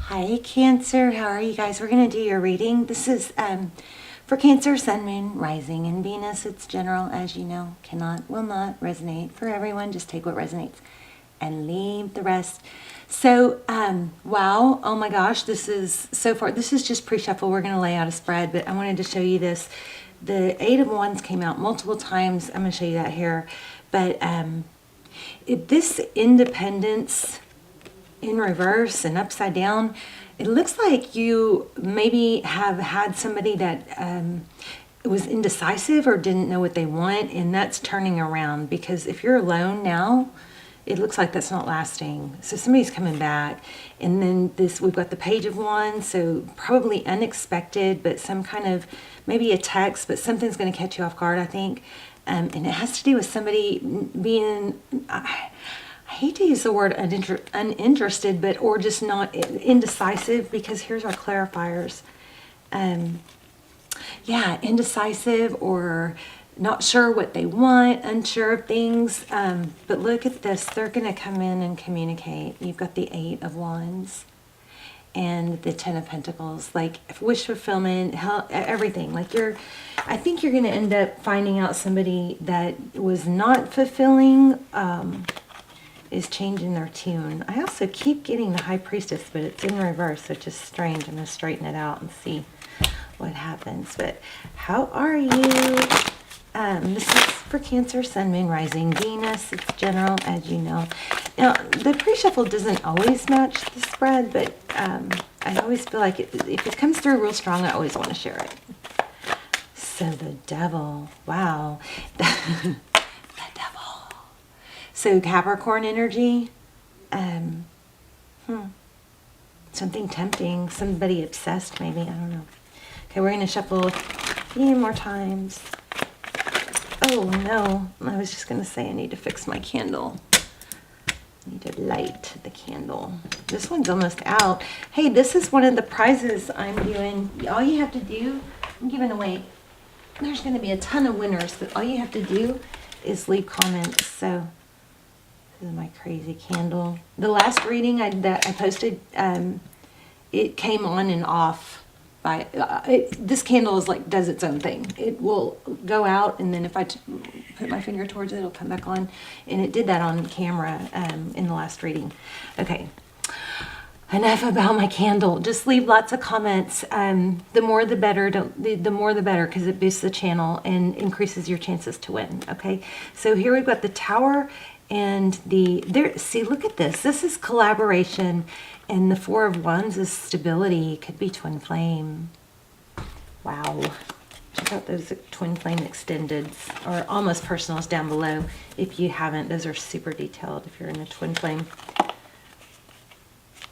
Hi Cancer, how are you guys? We're going to do your reading. This is for Cancer, Sun, Moon, Rising, and Venus. It's general, as you know, will not resonate for everyone. Just take what resonates and leave the rest. So, wow, oh my gosh, this is so far. This is just pre-shuffle. We're going to lay out a spread, but I wanted to show you this. The Eight of Wands came out multiple times. I'm going to show you that here. But this independence in reverse and upside down, it looks like you maybe have had somebody that was indecisive or didn't know what they want, and that's turning around, because if you're alone now, it looks like that's not lasting. So somebody's coming back. And then we've got the Page of Wands, so probably unexpected, but some kind of, maybe a text, but something's going to catch you off guard, I think. And it has to do with somebody being, I hate to use the word uninterested, but or just not indecisive, because here's our clarifiers. Yeah, indecisive or not sure what they want, unsure of things. But look at this. They're going to come in and communicate. You've got the Eight of Wands and the Ten of Pentacles, like wish fulfillment, everything. Like I think you're going to end up finding out somebody that was not fulfilling, is changing their tune. I also keep getting the High Priestess, but it's in reverse, which is strange. I'm going to straighten it out and see what happens. But how are you? This is for Cancer, Sun, Moon, Rising, Venus. It's general, as you know. Now, the pre-shuffle doesn't always match the spread, but I always feel like if it comes through real strong, I always want to share it. So the Devil, wow. The Devil. So Capricorn energy, something tempting, somebody obsessed maybe, I don't know. Okay, we're going to shuffle a few more times. Oh no, I was just going to say I need to fix my candle. I need to light the candle. This one's almost out. Hey, this is one of the prizes I'm doing. All you have to do, I'm giving away, there's going to be a ton of winners, but all you have to do is leave comments. So this is my crazy candle. The last reading that I posted, it came on and off. This candle is like, does its own thing. It will go out, and then if I put my finger towards it, it'll come back on. And it did that on camera in the last reading. Okay, enough about my candle. Just leave lots of comments. The more the better. The more the better, because it boosts the channel and increases your chances to win. Okay, so here we've got the Tower and see, look at this. This is collaboration. And the Four of Wands is stability. Could be twin flame. Wow. Check out those twin flame extendeds or almost personals down below. If you haven't, those are super detailed if you're in a twin flame.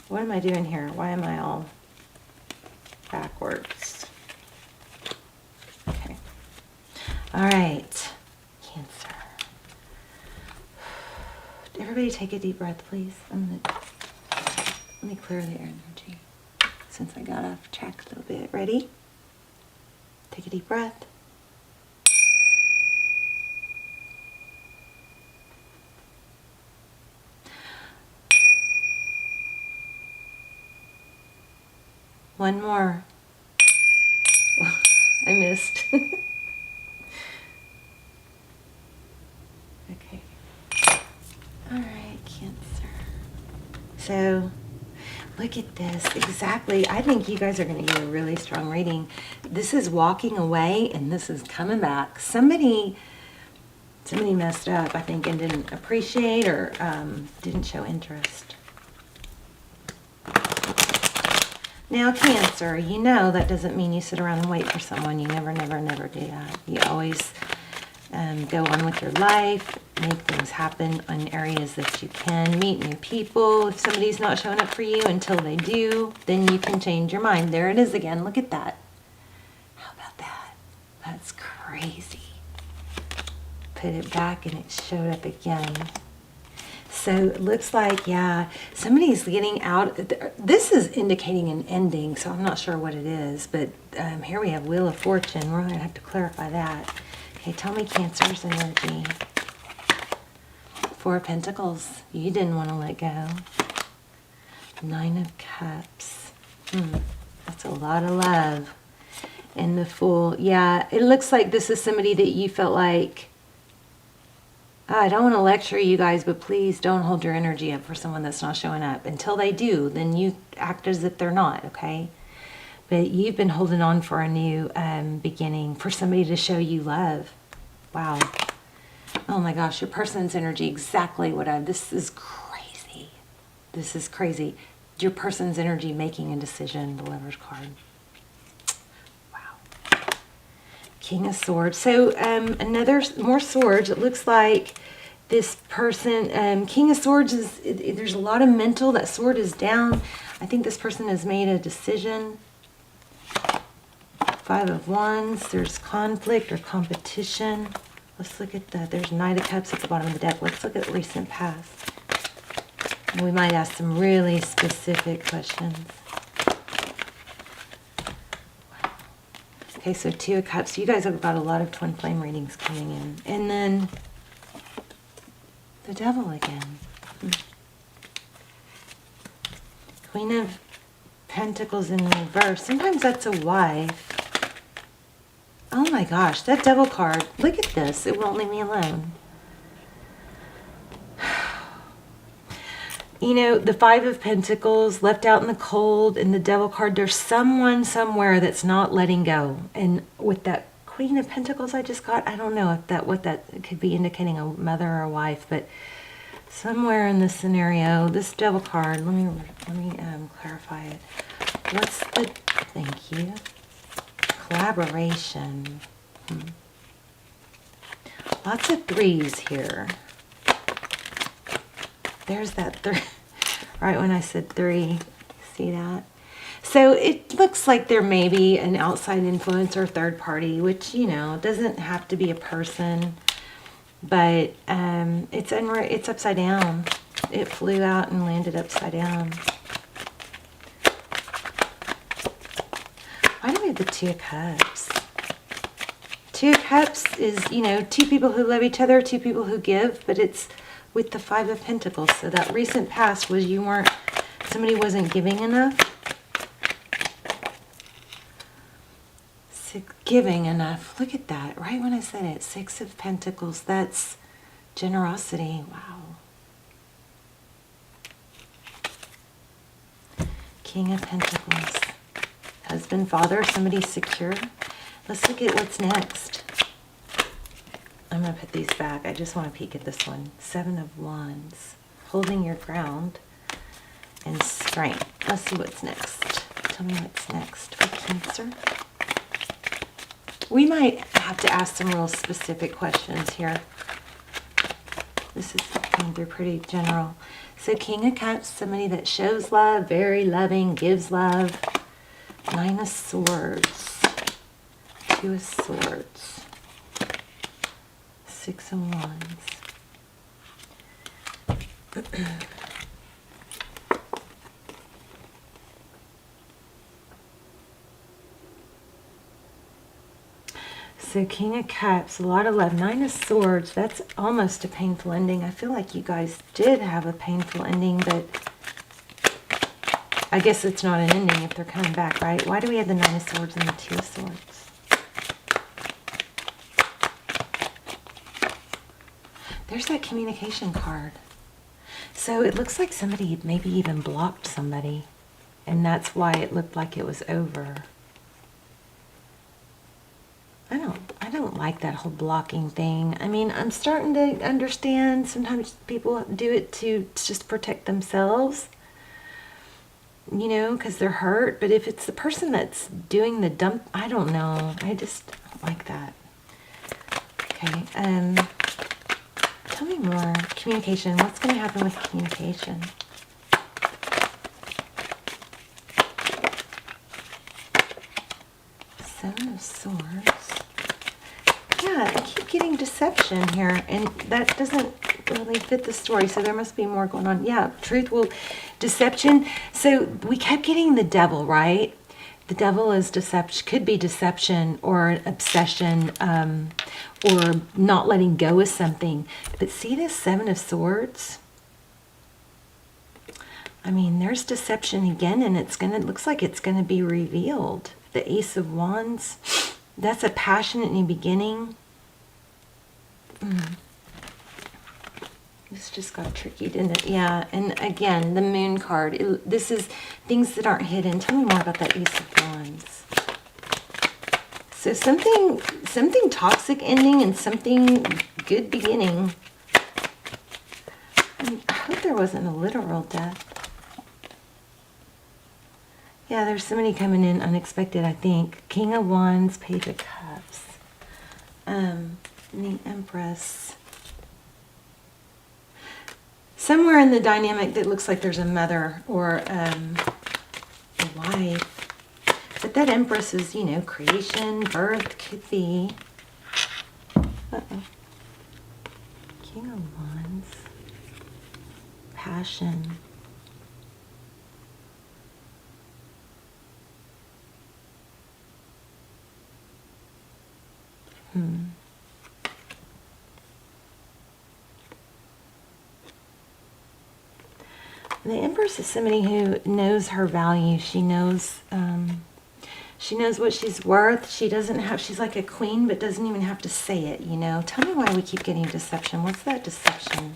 What am I doing here? Why am I all backwards? Okay. All right. Cancer. Everybody take a deep breath, please. Let me clear the air energy since I got off track a little bit. Ready? Take a deep breath. One more. I missed. Okay. All right, Cancer. So look at this. Exactly. I think you guys are going to get a really strong reading. This is walking away, and this is coming back. Somebody messed up, I think, and didn't appreciate or didn't show interest. Now, Cancer, you know that doesn't mean you sit around and wait for someone. You never, never, never do that. You always go on with your life, make things happen in areas that you can, meet new people. If somebody's not showing up for you until they do, then you can change your mind. There it is again. Look at that. How about that? That's crazy. Put it back and it showed up again. So it looks like, yeah, somebody's getting out. This is indicating an ending, so I'm not sure what it is. But here we have Wheel of Fortune. We're going to have to clarify that. Okay, tell me Cancer's energy. Four of Pentacles. You didn't want to let go. Nine of Cups. That's a lot of love. And the Fool. Yeah, it looks like this is somebody that you felt like, I don't want to lecture you guys, but please don't hold your energy up for someone that's not showing up. Until they do, then you act as if they're not, okay? But you've been holding on for a new beginning, for somebody to show you love. Wow. Oh my gosh, your person's energy, exactly what this is crazy. This is crazy. Your person's energy making a decision, the Lover's card. Wow. King of Swords. So more swords. It looks like this person, King of Swords, there's a lot of mental. That sword is down. I think this person has made a decision. Five of Wands. There's conflict or competition. Let's look at there's Knight of Cups at the bottom of the deck. Let's look at recent past. And we might ask some really specific questions. Wow. Okay, so Two of Cups. You guys have got a lot of twin flame readings coming in. And then the Devil again. Queen of Pentacles in reverse. Sometimes that's a wife. Oh my gosh, that Devil card. Look at this. It won't leave me alone. You know, the Five of Pentacles left out in the cold, and the Devil card, there's someone somewhere that's not letting go. And with that Queen of Pentacles I just got, I don't know if what that could be indicating, a mother or a wife, but somewhere in this scenario, this Devil card, let me clarify it. What's the, thank you. Collaboration. Lots of threes here. There's that three. Right when I said three. See that? So it looks like there may be an outside influence or third party, which, you know, doesn't have to be a person. But it's upside down. It flew out and landed upside down. Why do we have the Two of Cups? Two of Cups is, you know, two people who love each other, two people who give, but it's with the Five of Pentacles. So that recent past was somebody wasn't giving enough. Giving enough. Look at that. Right when I said it. Six of Pentacles. That's generosity. Wow. King of Pentacles. Husband, father, somebody secure. Let's look at what's next. I'm going to put these back. I just want to peek at this one. Seven of Wands. Holding your ground. And strength. Let's see what's next. Tell me what's next for Cancer. We might have to ask some real specific questions here. This is going through pretty general. So King of Cups, somebody that shows love, very loving, gives love. Nine of Swords. Two of Swords. Six of Wands. So King of Cups, a lot of love. Nine of Swords, that's almost a painful ending. I feel like you guys did have a painful ending, but I guess it's not an ending if they're coming back, right? Why do we have the Nine of Swords and the Two of Swords? There's that communication card. So it looks like somebody maybe even blocked somebody, and that's why it looked like it was over. I don't like that whole blocking thing. I mean, I'm starting to understand sometimes people do it to just protect themselves, you know, because they're hurt. But if it's the person that's doing the dump, I don't know. I just don't like that. Okay, tell me more. Communication. What's going to happen with communication? Seven of Swords. Yeah, I keep getting deception here, and that doesn't really fit the story, so there must be more going on. Yeah, truth will, deception. So we kept getting the Devil, right? The Devil is deception, could be deception or an obsession, or not letting go of something. But see this Seven of Swords? I mean, there's deception again, and it looks like it's gonna be revealed. The Ace of Wands, that's a passionate new beginning. This just got tricky, didn't it? Yeah, and again, the Moon card. This is things that aren't hidden. Tell me more about that Ace of Wands. So something toxic ending and something good beginning. I hope there wasn't a literal death. Yeah, there's somebody coming in unexpected, I think. King of Wands, Page of Cups. And the Empress. Somewhere in the dynamic that looks like there's a mother or a wife. But that Empress is, you know, creation, birth, could be. Uh-oh. King of Wands. Passion. The Empress is somebody who knows her value. She knows what she's worth. She's like a queen, but doesn't even have to say it, you know. Tell me why we keep getting deception. What's that deception?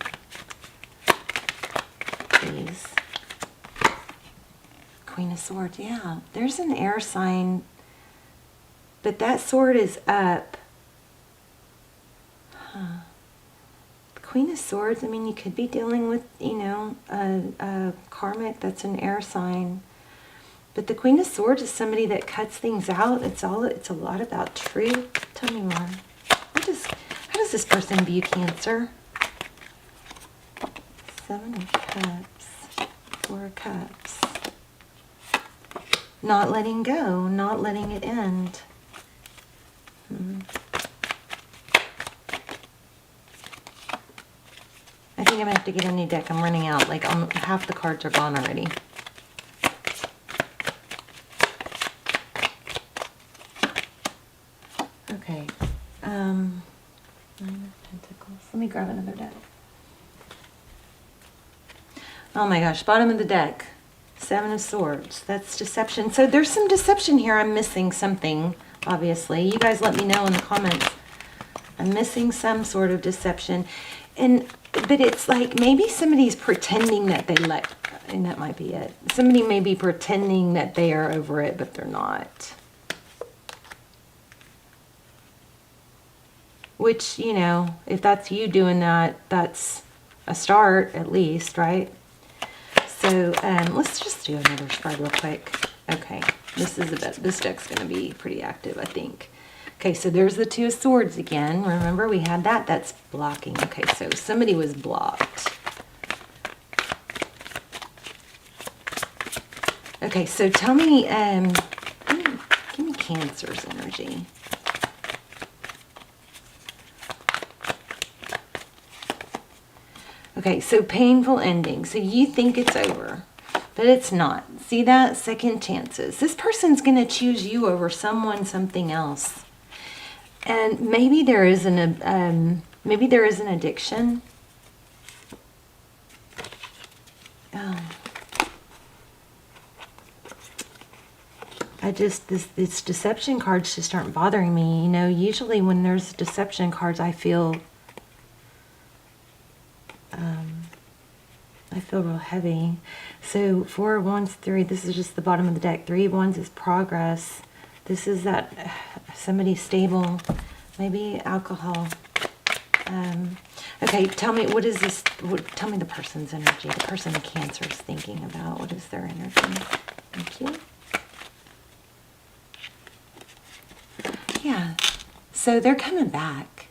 Please. Queen of Swords, yeah. There's an air sign, but that sword is up. Huh. Queen of Swords, I mean, you could be dealing with, you know, a karmic that's an air sign. But the Queen of Swords is somebody that cuts things out. It's a lot about truth. Tell me more. How does this person view Cancer? Seven of Cups. Four of Cups. Not letting go, not letting it end. I think I'm going to have to get a new deck. I'm running out. Like, half the cards are gone already. Okay. Nine of Pentacles. Let me grab another deck. Oh my gosh. Bottom of the deck. Seven of Swords. That's deception. So there's some deception here. I'm missing something, obviously. You guys let me know in the comments. I'm missing some sort of deception. But it's like maybe somebody's pretending that and that might be it. Somebody may be pretending that they are over it, but they're not. Which, you know, if that's you doing that, that's a start at least, right? So let's just do another spread real quick. Okay, this deck's going to be pretty active, I think. Okay, so there's the Two of Swords again. Remember, we had that. That's blocking. Okay, so somebody was blocked. Okay, so tell me, give me Cancer's energy. Okay, so painful ending. So you think it's over, but it's not. See that? Second chances. This person's going to choose you over something else. And maybe there is an addiction. Oh. These deception cards just aren't bothering me. You know, usually when there's deception cards, I feel real heavy. So 4 of Wands, 3. This is just the bottom of the deck. 3 of Wands is progress. This is that somebody stable, maybe alcohol. Okay, tell me, what is this? Tell me the person's energy. The person in Cancer is thinking about. What is their energy? Thank you. Yeah, so they're coming back.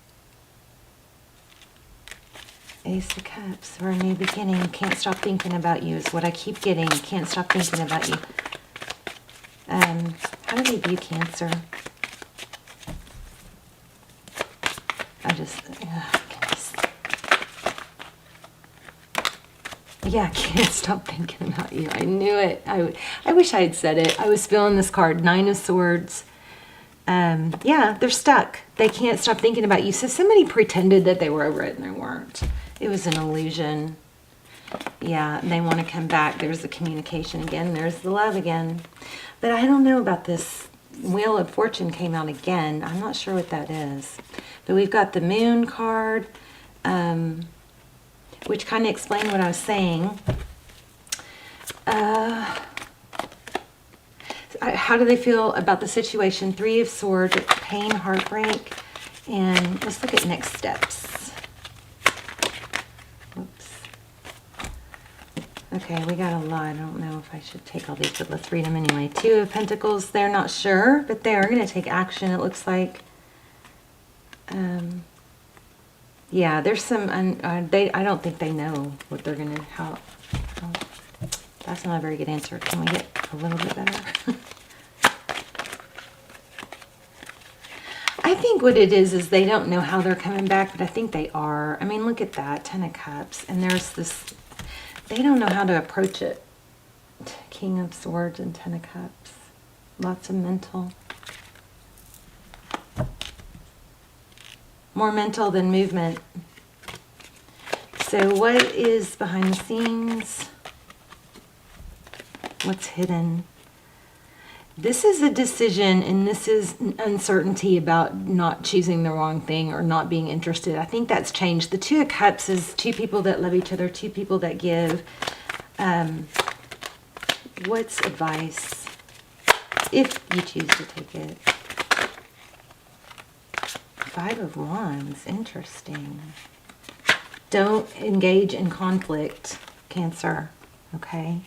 Ace of Cups for a new beginning. Can't stop thinking about you is what I keep getting. Can't stop thinking about you. How do they view Cancer? Yeah, I can't stop thinking about you. I knew it. I wish I had said it. I was feeling this card, 9 of Swords. Yeah, they're stuck. They can't stop thinking about you. So somebody pretended that they were over it and they weren't. It was an illusion. Yeah, they want to come back. There's the communication again. There's the love again. But I don't know about this. Wheel of Fortune came out again. I'm not sure what that is. But we've got the Moon card, which kind of explained what I was saying. How do they feel about the situation? Three of Swords, pain, heartbreak. And let's look at next steps. Whoops. Okay, we got a lot. I don't know if I should take all these, but let's read them anyway. Two of Pentacles, they're not sure, but they are going to take action, it looks like. Yeah, there's some, I don't think they know what they're going to, how, that's not a very good answer. Can we get a little bit better? I think what it is they don't know how they're coming back, but I think they are. I mean, look at that, 10 of Cups, and there's this, they don't know how to approach it. King of Swords and 10 of Cups. Lots of mental. More mental than movement. So what is behind the scenes? What's hidden? This is a decision, and this is uncertainty about not choosing the wrong thing or not being interested. I think that's changed. The Two of Cups is two people that love each other, two people that give. What's advice? If you choose to take it. Five of Wands, interesting. Don't engage in conflict, Cancer, okay?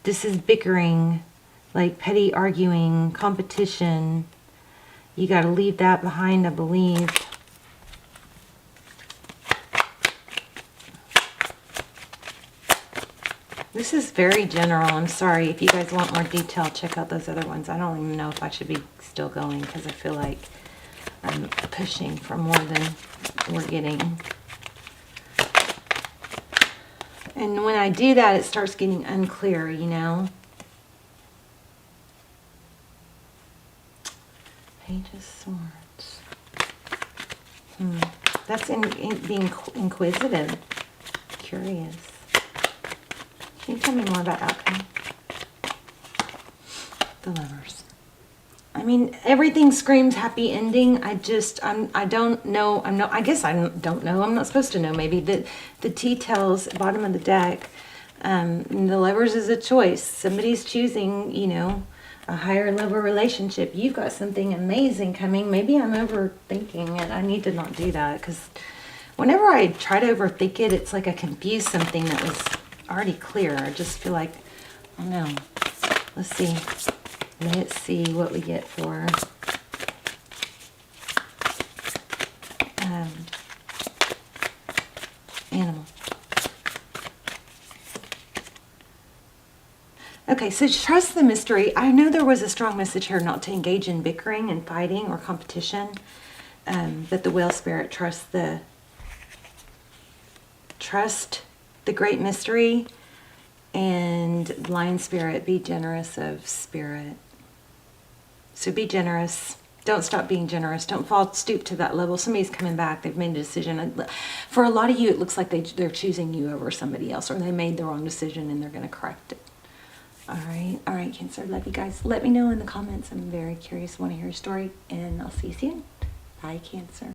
This is bickering, like petty arguing, competition. You got to leave that behind, I believe. This is very general. I'm sorry. If you guys want more detail, check out those other ones. I don't even know if I should be still going because I feel like I'm pushing for more than we're getting. And when I do that, it starts getting unclear, you know. Page of Swords. That's being inquisitive, curious. Can you tell me more about outcome? The Lovers. I mean, everything screams happy ending. I don't know. I guess I don't know. I'm not supposed to know. Maybe the T tells bottom of the deck. The Lovers is a choice. Somebody's choosing, you know, a higher level relationship. You've got something amazing coming. Maybe I'm overthinking it. I need to not do that because whenever I try to overthink it, it's like I confuse something that was already clear. I just feel like, I don't know. Let's see. Let's see what we get for animal. Okay, so trust the mystery. I know there was a strong message here not to engage in bickering and fighting or competition, but the Whale Spirit trusts the great mystery, and Lion Spirit, be generous of spirit. So be generous. Don't stop being generous. Don't stoop to that level. Somebody's coming back. They've made a decision. For a lot of you, it looks like they're choosing you over somebody else, or they made the wrong decision and they're going to correct it. All right, Cancer. Love you guys. Let me know in the comments. I'm very curious. Want to hear your story, and I'll see you soon. Bye, Cancer.